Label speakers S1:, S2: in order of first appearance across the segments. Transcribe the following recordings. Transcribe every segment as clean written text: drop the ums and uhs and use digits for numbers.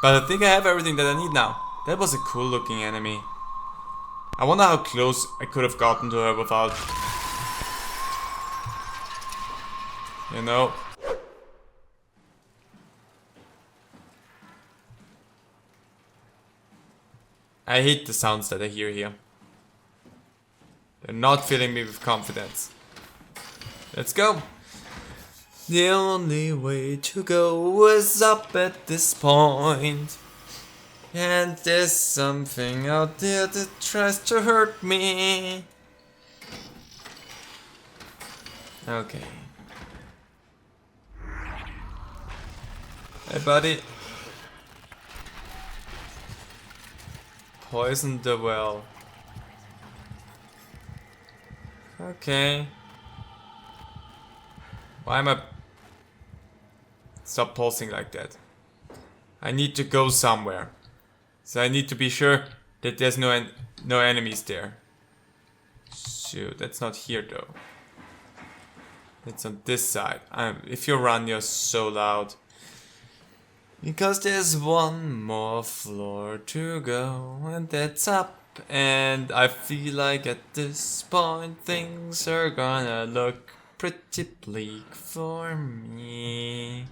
S1: But I think I have everything that I need now. That was a cool looking enemy. I wonder how close I could have gotten to her without... You know... I hate the sounds that I hear here. They're not filling me with confidence. Let's go! The only way to go is up at this point. And there's something out there that tries to hurt me. Okay. Hey buddy. Poison the well. Okay. Why am I... Stop pulsing like that. I need to go somewhere. So I need to be sure that there's no enemies there. Shoot, that's not here though. It's on this side. If you run, you're so loud. Because there's one more floor to go, and that's up. And I feel like at this point things are gonna look pretty bleak for me.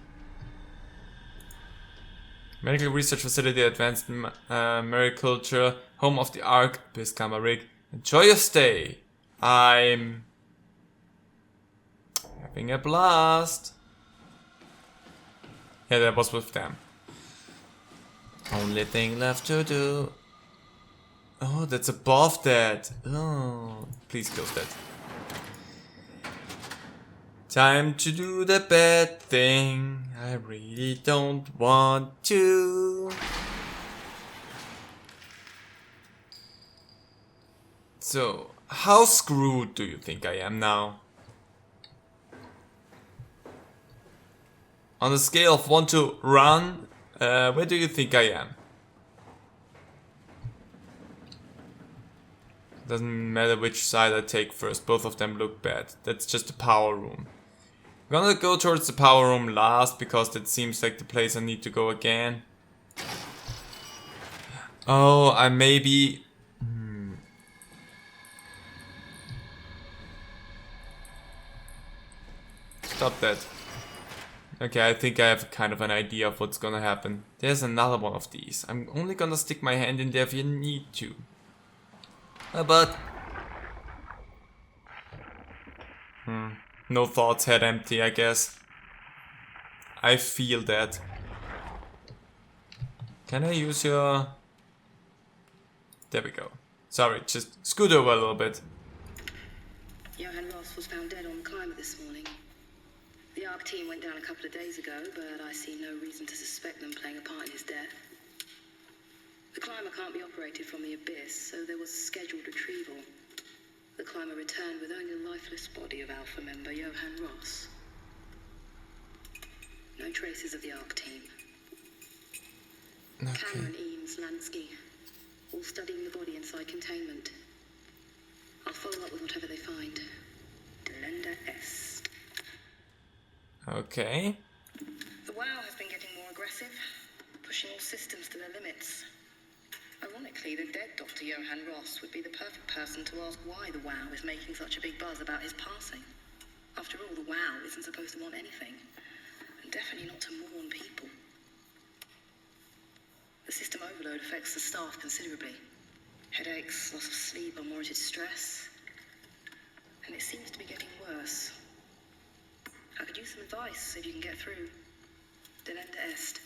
S1: Medical Research Facility, Advanced Mariculture, home of the Ark, Biscamarig. Enjoy your stay. I'm having a blast. Yeah, that was with them. Only thing left to do. Oh, that's above that. Oh, please close that. Time to do the bad thing. I really don't want to. So, how screwed do you think I am now? On a scale of 1 to run, where do you think I am? Doesn't matter which side I take first, both of them look bad. That's just the power room. I'm gonna go towards the power room last, because that seems like the place I need to go again. Oh, I maybe... Stop that. Okay, I think I have kind of an idea of what's gonna happen. There's another one of these. I'm only gonna stick my hand in there if you need to. But... No thoughts, head empty, I guess. I feel that. Can I use your... There we go. Sorry, just scoot over a little bit.
S2: Johann Ross was found dead on the climber this morning. The ARC team went down a couple of days ago, but I see no reason to suspect them playing a part in his death. The climber can't be operated from the abyss, so there was a scheduled retrieval. The climber returned with only the lifeless body of Alpha member Johann Ross. No traces of the ARC team.
S1: Okay.
S2: Cameron, Eames, Lansky, all studying the body inside containment. I'll follow up with whatever they find. Delenda S.
S1: Okay.
S2: The WoW has been getting more aggressive, pushing all systems to their limits. Ironically, the dead Dr. Johann Ross would be the perfect person to ask why the WoW is making such a big buzz about his passing. After all, the WoW isn't supposed to want anything, and definitely not to mourn people. The system overload affects the staff considerably. Headaches, loss of sleep, unwarranted stress. And it seems to be getting worse. I could use some advice if you can get through. Delenda Est.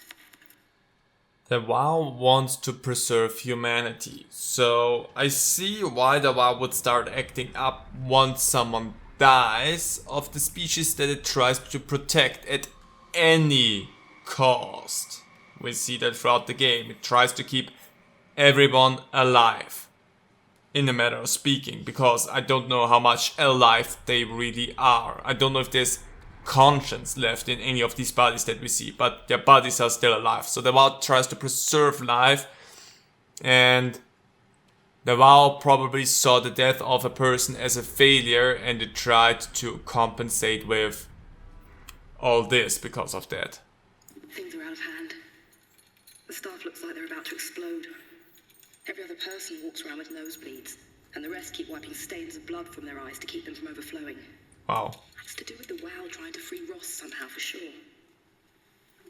S1: The WoW wants to preserve humanity, so I see why the WoW would start acting up once someone dies of the species that it tries to protect at any cost. We see that throughout the game. It tries to keep everyone alive, in a matter of speaking, because I don't know how much alive they really are. I don't know if there's conscience left in any of these bodies that we see, but their bodies are still alive. So the WoW tries to preserve life, and the WoW probably saw the death of a person as a failure, and it tried to compensate with all this because of that.
S2: Things are out of hand. The staff looks like they're about to explode. Every other person walks around with nosebleeds, and the rest keep wiping stains of blood from their eyes to keep them from overflowing.
S1: Wow.
S2: That's to do with the WOW trying to free Ross somehow, for sure.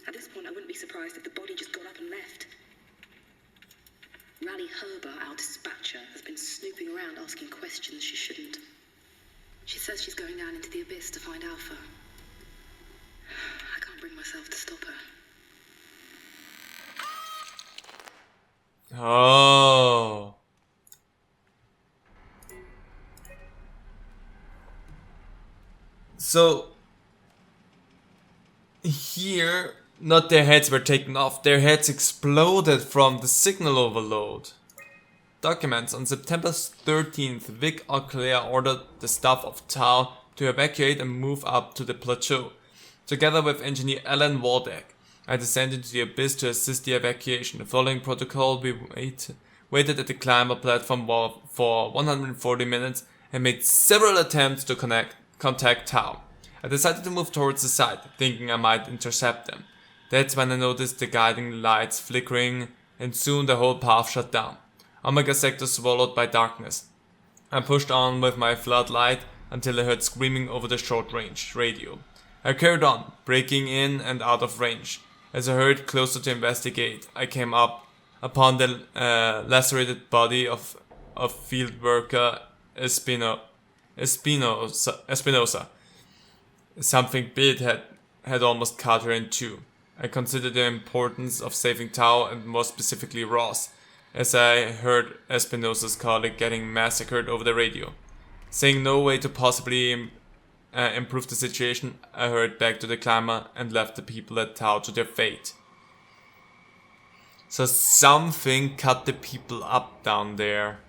S2: At this point, I wouldn't be surprised if the body just got up and left. Rally Herber, our dispatcher, has been snooping around asking questions she shouldn't. She says she's going down into the abyss to find Alpha. I can't bring myself to stop her.
S1: Oh. So here, not their heads were taken off, their heads exploded from the signal overload. Documents: on September 13th, Vic Auclair ordered the staff of Tau to evacuate and move up to the plateau. Together with engineer Alan Waldeck, I descended into the abyss to assist the evacuation. Following protocol, we waited at the climber platform for 140 minutes and made several attempts to contact Tau. I decided to move towards the site, thinking I might intercept them. That's when I noticed the guiding lights flickering, and soon the whole path shut down. Omega sector swallowed by darkness. I pushed on with my floodlight until I heard screaming over the short-range radio. I carried on, breaking in and out of range. As I hurried closer to investigate, I came upon the lacerated body of field worker Espinosa. Something big had almost cut her in two. I considered the importance of saving Tau and more specifically Ross, as I heard Espinosa's colleague getting massacred over the radio. Saying no way to possibly improve the situation, I hurried back to the climber and left the people at Tau to their fate. So something cut the people up down there.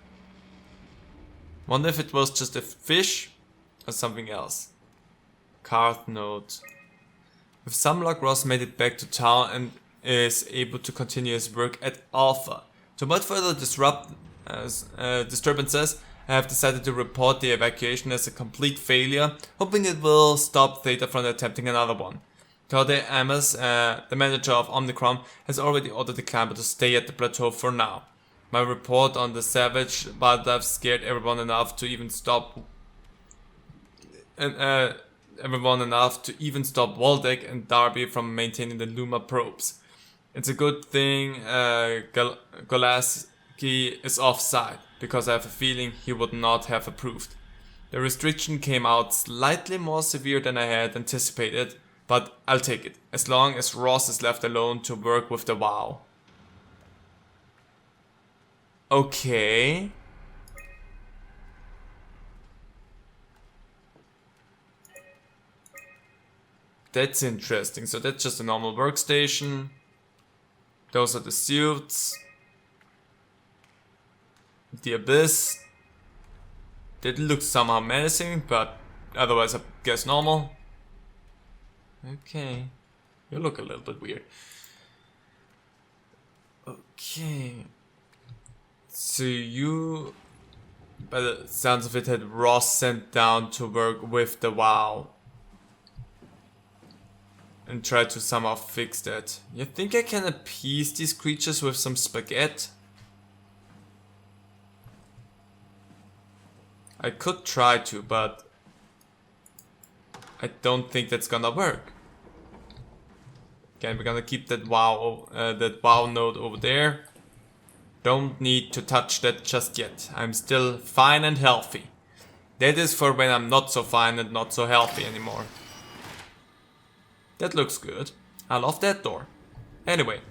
S1: Wonder if it was just a fish or something else. Card note. With some luck, Ross made it back to Tau and is able to continue his work at Alpha. To avoid further disturbances, I have decided to report the evacuation as a complete failure, hoping it will stop Theta from attempting another one. Tode Amos, the manager of Omnicron, has already ordered the climber to stay at the plateau for now. My report on the savage wildlife scared everyone enough to even stop Waldeck and Darby from maintaining the Luma probes. It's a good thing Golaski is offside, because I have a feeling he would not have approved. The restriction came out slightly more severe than I had anticipated, but I'll take it, as long as Ross is left alone to work with the WOW. Okay. That's interesting. So that's just a normal workstation. Those are the suits. The abyss. That looks somehow menacing, but otherwise I guess normal. Okay. You look a little bit weird. Okay. So you, by the sounds of it, had Ross sent down to work with the WOW. And try to somehow fix that. You think I can appease these creatures with some spaghetti? I could try to, but I don't think that's gonna work. Again, we're gonna keep that WOW node over there. Don't need to touch that just yet. I'm still fine and healthy. That is for when I'm not so fine and not so healthy anymore. That looks good. I love that door. Anyway.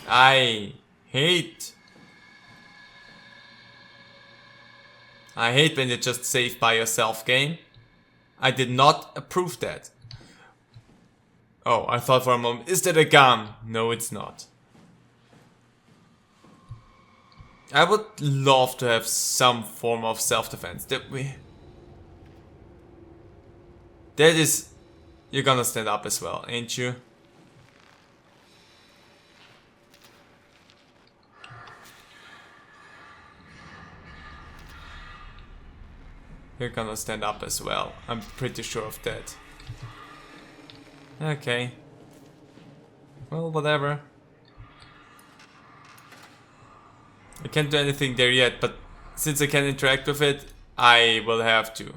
S1: I hate when you just save by yourself, game. I did not approve that. Oh, I thought for a moment, is that a gun? No, it's not. I would love to have some form of self-defense. That is... You're gonna stand up as well, ain't you? You're gonna stand up as well. I'm pretty sure of that. Okay. Well, whatever. I can't do anything there yet, but since I can interact with it, I will have to.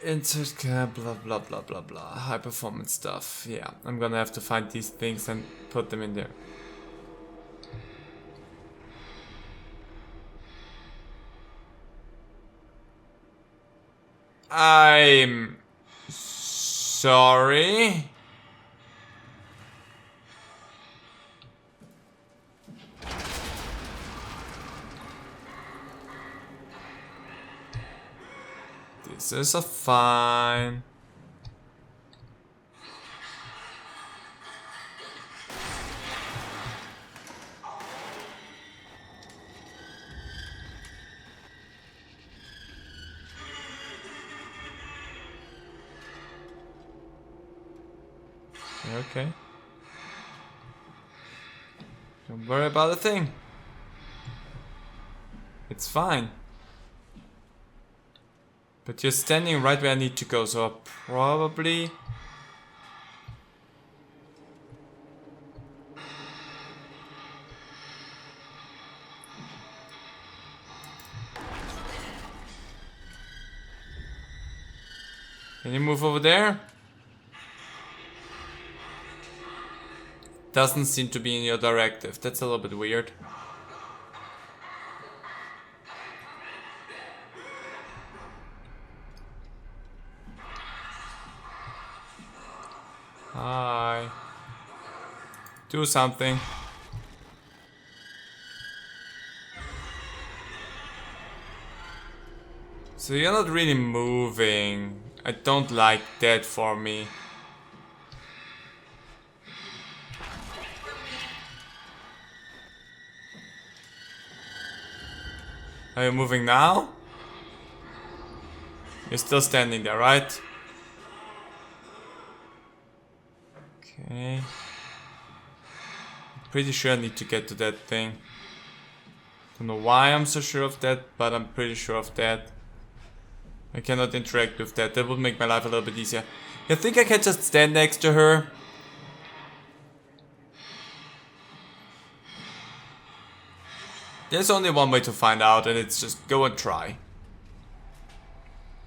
S1: Insert blah blah blah blah blah. High performance stuff. Yeah, I'm gonna have to find these things and put them in there. I'm sorry. This is a fine. Okay. Don't worry about a thing. It's fine. But you're standing right where I need to go, so I'll probably... Can you move over there? Doesn't seem to be in your directive. That's a little bit weird. Hi. Do something. So you're not really moving. I don't like that for me. Are you moving now? You're still standing there, right? Okay. I'm pretty sure I need to get to that thing. Don't know why I'm so sure of that, but I'm pretty sure of that. I cannot interact with that. That would make my life a little bit easier. You think I can just stand next to her? There's only one way to find out, and it's just go and try.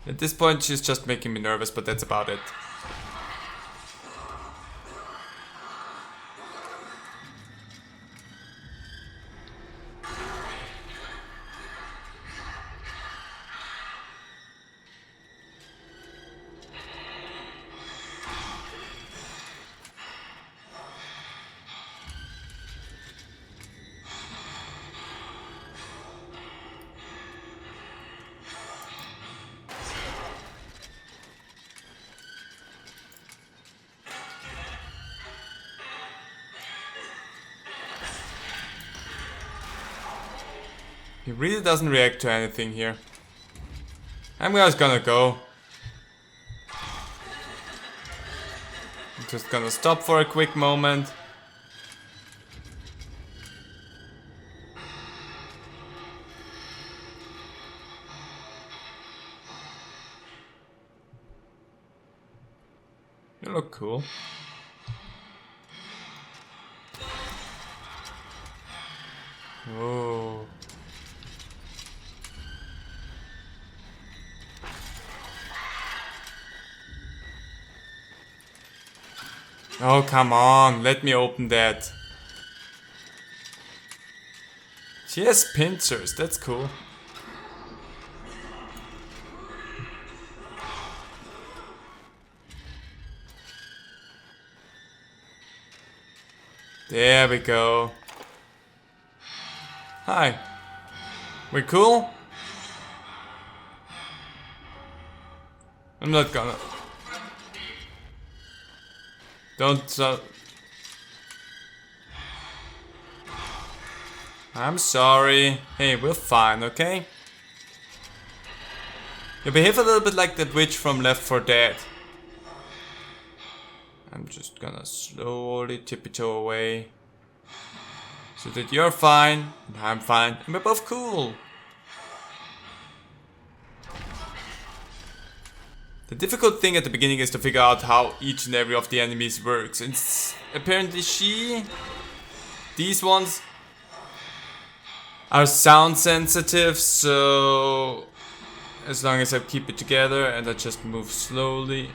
S1: At this point, she's just making me nervous, but that's about it. He really doesn't react to anything here. I'm just gonna go. I'm just gonna stop for a quick moment. You look cool. Whoa. Oh, come on, let me open that. She has pincers, that's cool. There we go. Hi. We cool? I'm not gonna... Don't... I'm sorry. Hey, we're fine, okay? You behave a little bit like that witch from Left 4 Dead. I'm just gonna slowly tiptoe away. So that you're fine, and I'm fine, and we're both cool. The difficult thing at the beginning is to figure out how each and every of the enemies works. It's apparently these ones are sound sensitive, so as long as I keep it together and I just move slowly,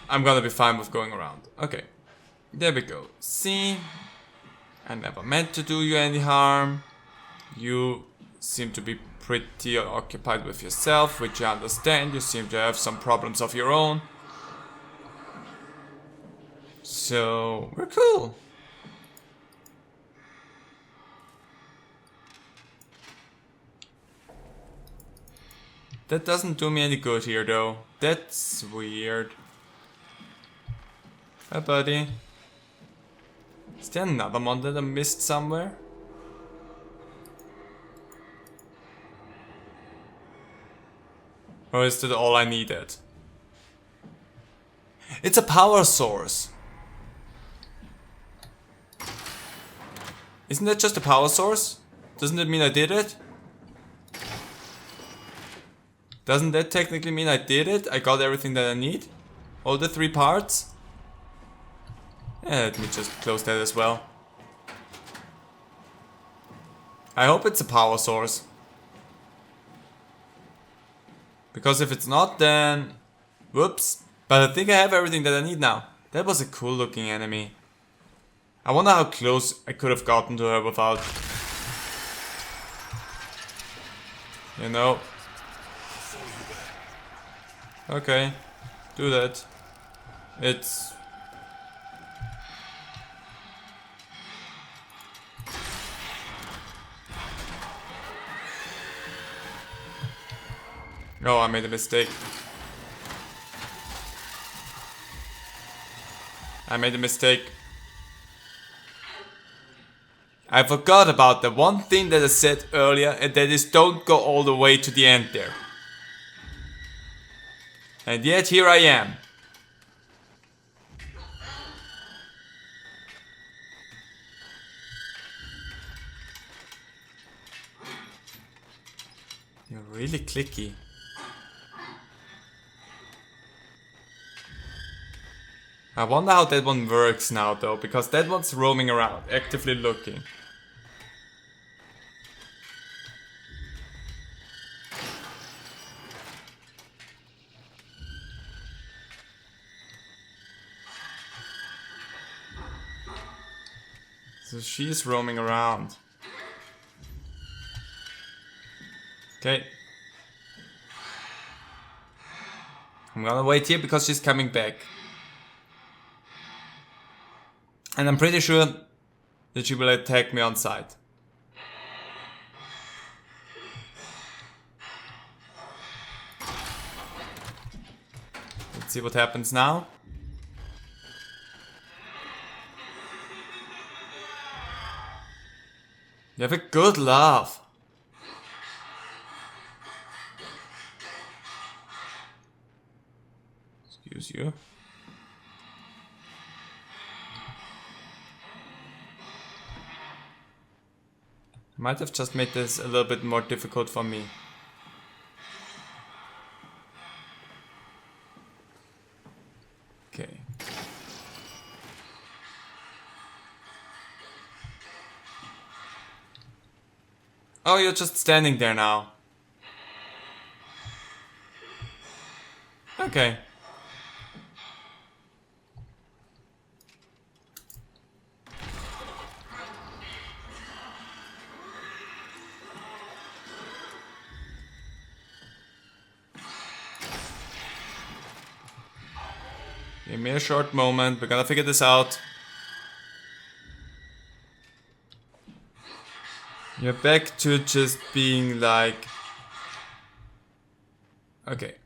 S1: I'm gonna be fine with going around. Okay, there we go. See, I never meant to do you any harm. You seem to be pretty occupied with yourself, which I understand. You seem to have some problems of your own. So, we're cool. That doesn't do me any good here, though. That's weird. Hi, buddy. Is there another one that I missed somewhere? Or is that all I needed? It's a power source. Isn't that just a power source? Doesn't it mean I did it? Doesn't that technically mean I did it? I got everything that I need? All the 3 parts? Yeah, let me just close that as well. I hope it's a power source. Because if it's not, then... whoops. But I think I have everything that I need now. That was a cool looking enemy. I wonder how close I could have gotten to her without... you know... okay, do that. It's... oh, I made a mistake. I made a mistake. I forgot about the one thing that I said earlier, and that is don't go all the way to the end there. And yet here I am. You're really clicky. I wonder how that one works now though, because that one's roaming around, actively looking. So she's roaming around. Okay. I'm gonna wait here because she's coming back. And I'm pretty sure that she will attack me on sight. Let's see what happens now. You have a good laugh. Excuse you. Might have just made this a little bit more difficult for me. Okay. Oh, you're just standing there now. Okay. Give me a short moment, we're gonna figure this out. You're back to just being like... okay.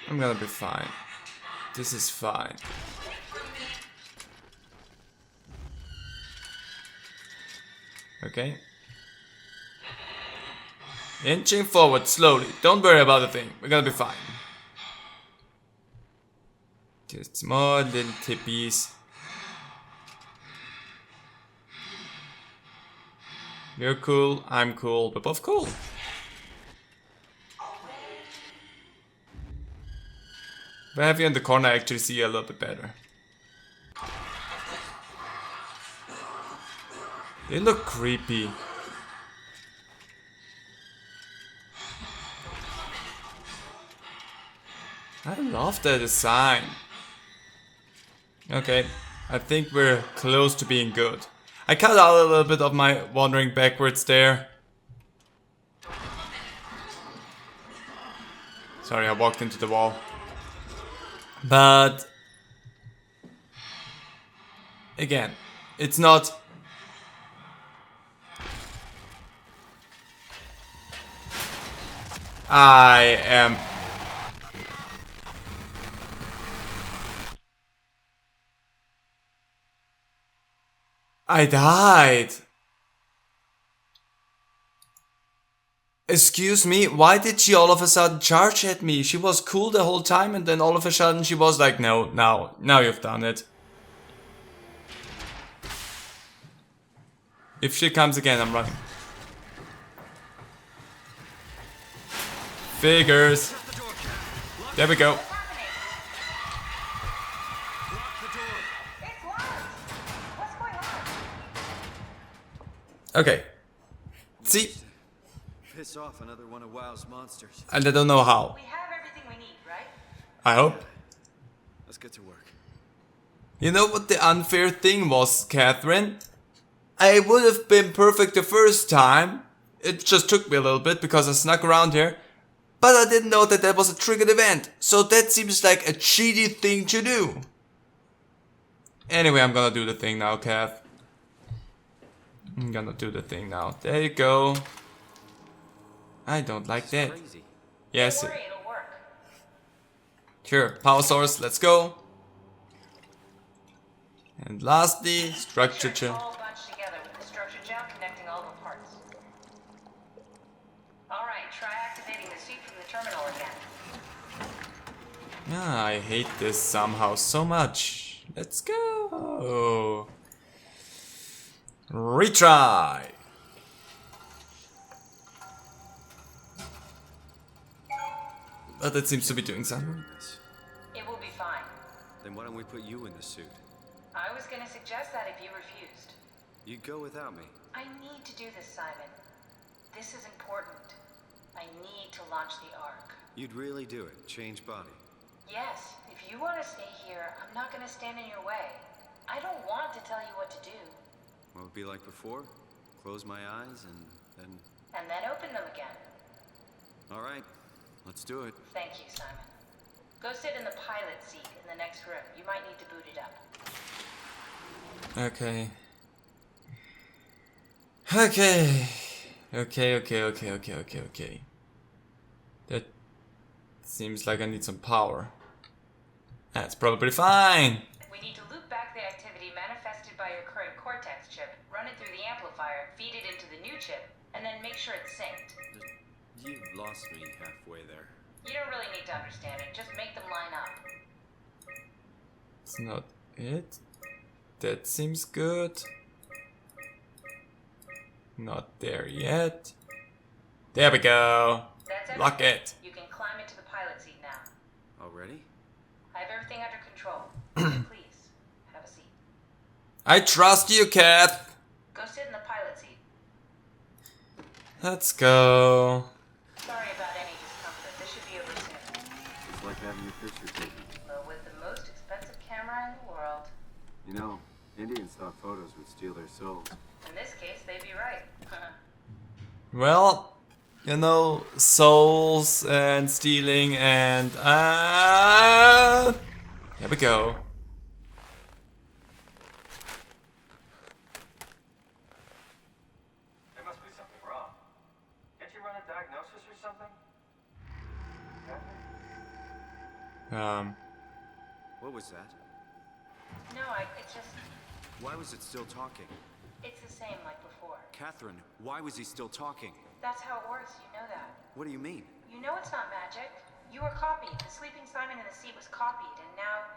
S1: I'm gonna be fine. This is fine. Okay. Inching forward slowly. Don't worry about the thing. We're gonna be fine. Just more little tippies. You're cool, I'm cool, we're both cool. If I have you in the corner, I actually see you a little bit better. They look creepy. I love the design. Okay, I think we're close to being good. I cut out a little bit of my wandering backwards there. Sorry, I walked into the wall. But again, it's not... I died. Excuse me, why did she all of a sudden charge at me? She was cool the whole time and then all of a sudden she was like, no, now you've done it. If she comes again, I'm running. Figures. There we go. Okay. See?
S3: Piss off another one of WoW's monsters.
S1: And I don't know how.
S2: We have everything we need, right?
S1: I hope.
S3: Let's get to work.
S1: You know what the unfair thing was, Catherine? I would have been perfect the first time. It just took me a little bit because I snuck around here. But I didn't know that was a triggered event. So that seems like a cheaty thing to do. Anyway, I'm gonna do the thing now, Kath. I'm gonna do the thing now. There you go. I don't like that.
S3: Crazy.
S1: Yes.
S2: Don't worry, it'll work.
S1: Sure. Power source. Let's go. And lastly, structure
S2: It's
S1: gel.
S2: all bunched together with the structure gel connecting all the parts. Alright, try activating the suit from the terminal again.
S1: Ah, I hate this somehow so much. Let's go. Retry. But it seems to be doing something.
S2: It will be fine.
S3: Then why don't we put you in the suit?
S2: I was gonna suggest that if you refused.
S3: You'd go without me.
S2: I need to do this, Simon. This is important. I need to launch the Ark.
S3: You'd really do it. Change body.
S2: Yes, if you want to stay here, I'm not gonna stand in your way. I don't want to tell you what to do.
S3: What would it be like before? Close my eyes and then...
S2: And then open them again.
S3: All right. Let's do it.
S2: Thank you, Simon. Go sit in the pilot seat in the next room. You might need to boot it up.
S1: Okay. Okay. That seems like I need some power. That's probably fine.
S2: We need to loop back the activity manifested by your current Cortex chip, run it through the amplifier, feed it into the new chip, and then make sure it's synced.
S3: You lost me halfway there.
S2: You don't really need to understand it, just make them line up.
S1: It's not it. That seems good. Not there yet. There we go.
S2: That's
S1: Lock
S2: everything.
S1: it.
S2: You can climb into the pilot seat now.
S3: Already?
S2: I have everything under control. Please, have a seat.
S1: I trust you, Cat.
S2: Go sit in the pilot seat.
S1: Let's go.
S2: Sorry about any discomfort. This should be over soon.
S3: It's like having your picture taken.
S2: But with the most expensive camera in the world,
S3: You know, Indian stock photos would steal their souls.
S2: in this case, they'd be right.
S1: Well, you know, souls and stealing and here we go.
S4: There must be something wrong. Can't you run a diagnosis or something?
S3: What was that?
S2: No, it's just,
S3: Why was it still talking?
S2: it's the same like before.
S3: Catherine, why was he still talking?
S2: That's how it works, you know that.
S3: What do you mean?
S2: You know it's not magic. You were copied. The sleeping Simon in the seat was copied, and now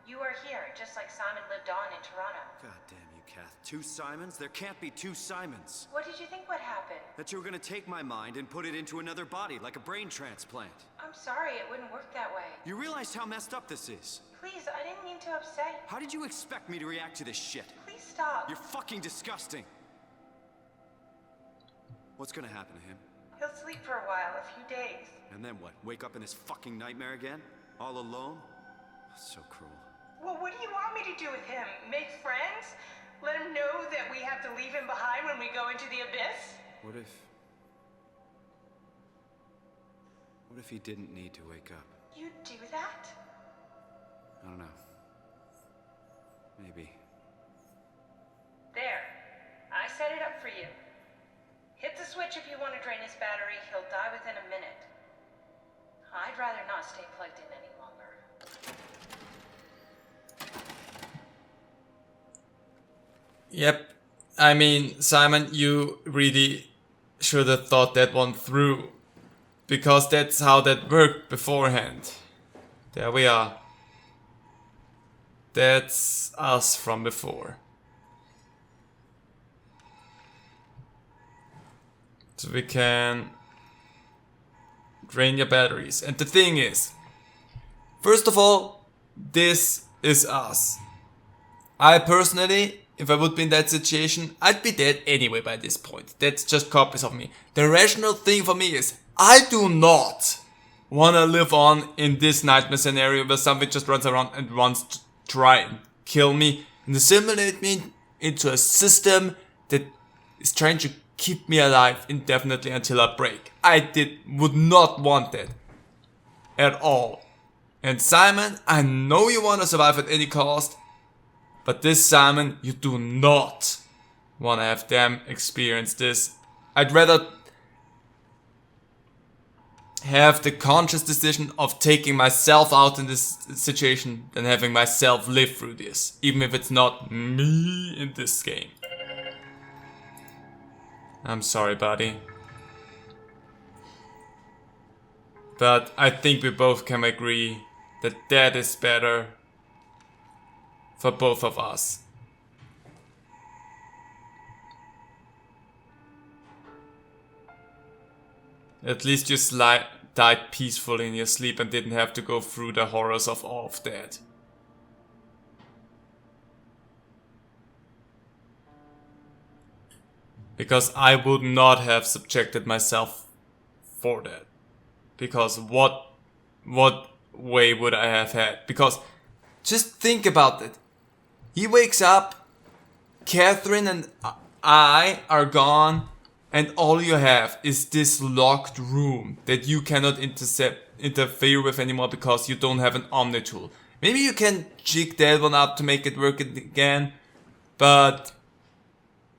S2: you are here, just like Simon lived on in Toronto.
S3: God damn you Kath. 2 Simons? There can't be 2 Simons.
S5: What did you think would happen?
S3: That you were gonna take my mind and put it into another body, like a brain transplant.
S5: I'm sorry, it wouldn't work that way.
S3: You realize how messed up this is?
S5: Please, I didn't mean to upset you.
S3: How did you expect me to react to this shit?
S5: Please stop.
S3: You're fucking disgusting. What's gonna happen to him?
S5: He'll sleep for a while, a few days.
S3: And then what? Wake up in this fucking nightmare again? All alone? So cruel.
S5: Well, what do you want me to do with him? Make friends? Let him know that we have to leave him behind when we go into the abyss?
S3: What if he didn't need to wake up?
S5: You'd do that?
S3: I don't know. Maybe.
S5: There. I set it up for you. Hit the switch if you want to drain his battery. He'll die within a minute. I'd rather not stay plugged in any longer.
S1: Yep. I mean, Simon, you really should have thought that one through. Because that's how that worked beforehand. There we are. That's us from before. So we can drain your batteries. And the thing is, first of all, this is us. I personally, if I would be in that situation, I'd be dead anyway by this point. That's just copies of me. The rational thing for me is, I do not want to live on in this nightmare scenario where something just runs around and wants to try and kill me and assimilate me into a system that is trying to keep me alive indefinitely until I break. Would not want that at all. And Simon, I know you want to survive at any cost, but this Simon, you do not want to have them experience this. I'd rather have the conscious decision of taking myself out in this situation than having myself live through this, even if it's not me in this game. I'm sorry, buddy. But I think we both can agree that that is better for both of us. At least you died peacefully in your sleep and didn't have to go through the horrors of all of that. Because I would not have subjected myself for that. Because what way would I have had? Because just think about it. He wakes up, Catherine and I are gone, and all you have is this locked room that you cannot interfere with anymore because you don't have an Omni tool. Maybe you can jig that one up to make it work again, but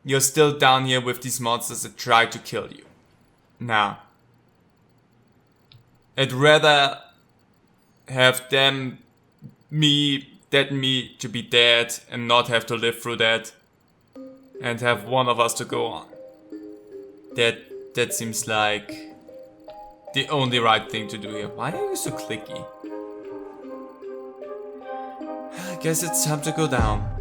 S1: you're still down here with these monsters that try to kill you. Now, I'd rather have me to be dead and not have to live through that, and have one of us to go on. That seems like the only right thing to do here. Why are you so clicky? I guess it's time to go down.